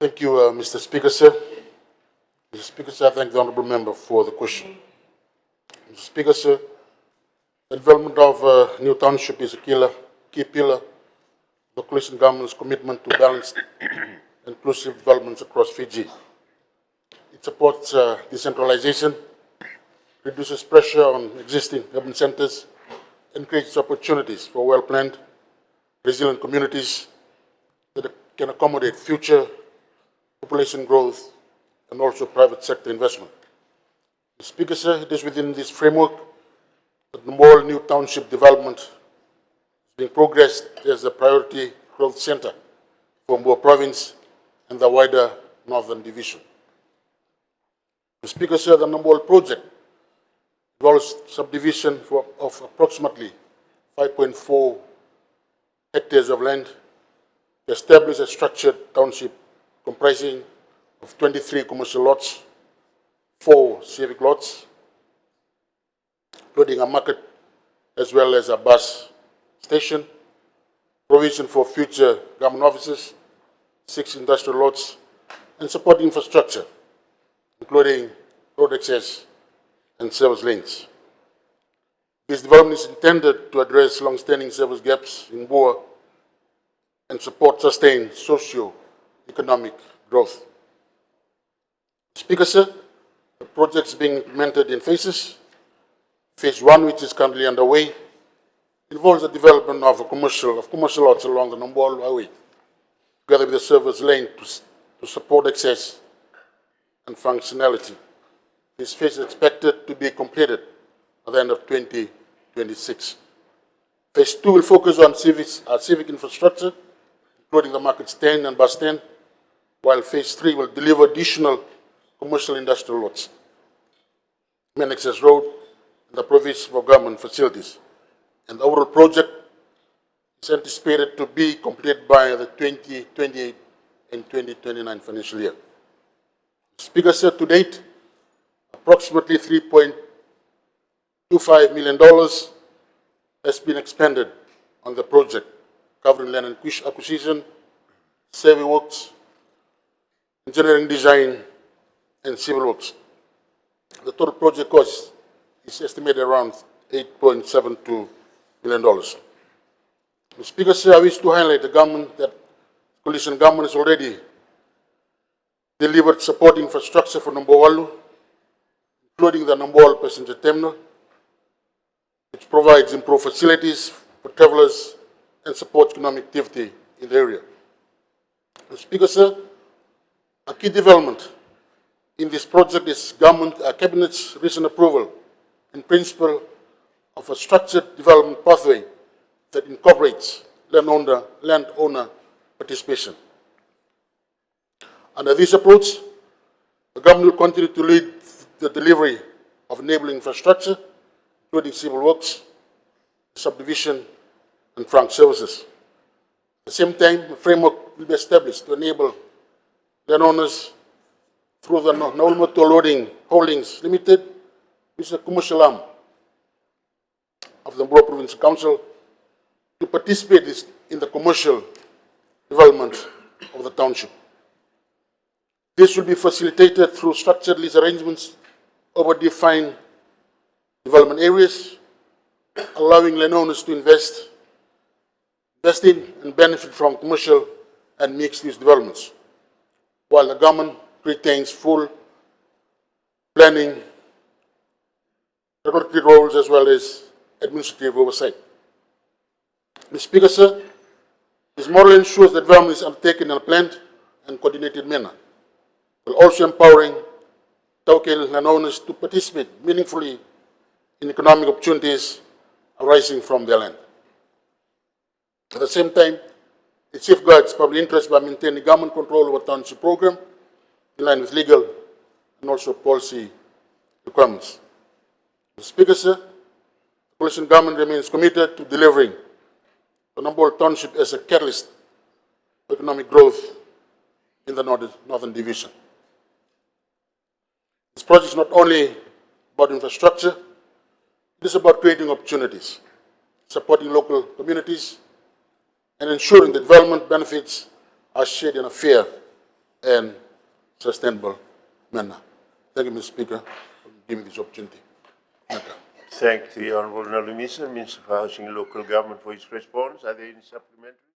Thank you, Mr. Speaker, sir. Mr. Speaker, sir, I thank the honourable member for the question. Mr. Speaker, sir, the development of New Township is a key pillar of the coalition government's commitment to balanced, inclusive developments across Fiji. It supports decentralization, reduces pressure on existing urban centres, and creates opportunities for well-planned, resilient communities that can accommodate future population growth and also private sector investment. Mr. Speaker, sir, it is within this framework that Nabouwalu New Township Development is being progressed as a priority growth centre for Mboa Province and the wider Northern Division. Mr. Speaker, sir, the Nabouwalu project involves subdivision of approximately 5.4 hectares of land to establish a structured township comprising of 23 commercial lots, 4 civic lots, including a market as well as a bus station, provision for future government offices, 6 industrial lots, and support infrastructure, including road access and service lanes. This development is intended to address long-standing service gaps in Mboa and support sustained socio-economic growth. Speaker, sir, the project is being implemented in phases. Phase 1, which is currently underway, involves the development of commercial lots along the Nabouwalu Highway, together with a service lane to support access and functionality. This phase is expected to be completed at the end of 2026. Phase 2 will focus on civic infrastructure, including the market stand and bus stand, while Phase 3 will deliver additional commercial industrial lots, main access road, and the provision for government facilities. And the overall project is anticipated to be completed by the 2028 and 2029 financial year. Speaker, sir, to date, approximately $3.25 million has been expended on the project, covering land acquisition, survey works, engineering design, and civil works. The total project cost is estimated around $8.72 million. Mr. Speaker, sir, I wish to highlight the coalition government has already delivered support infrastructure for Nabouwalu, including the Nabouwalu passenger terminal, which provides improved facilities for travellers and supports economic activity in the area. Mr. Speaker, sir, a key development in this project is Cabinet's recent approval in principle of a structured development pathway that incorporates landowner participation. Under this approach, the government will continue to lead the delivery of enabling infrastructure, including civil works, subdivision, and trunk services. At the same time, a framework will be established to enable landowners through the Nalumisa Holdings Limited, which is a commercial arm of the Mboa Provincial Council, to participate in the commercial development of the township. This will be facilitated through structured lease arrangements over defined development areas, allowing landowners to invest in and benefit from commercial and mixed-use developments, while the government retains full planning, regulatory roles, as well as administrative oversight. Mr. Speaker, sir, this model ensures that development is undertaken in a planned and coordinated manner, while also empowering Taukel landowners to participate meaningfully in economic opportunities arising from their land. At the same time, it safeguards public interest by maintaining government control over the township program in line with legal and also policy requirements. Mr. Speaker, sir, the coalition government remains committed to delivering the Nabouwalu Township as a catalyst for economic growth in the Northern Division. This project is not only about infrastructure, it is about creating opportunities, supporting local communities, and ensuring that development benefits are shared in a fair and sustainable manner. Thank you, Mr. Speaker, for giving me this opportunity. Thank you. Thank the Honourable Nalumisa, Minister for Housing and Local Government, for his response. Are there any supplementary?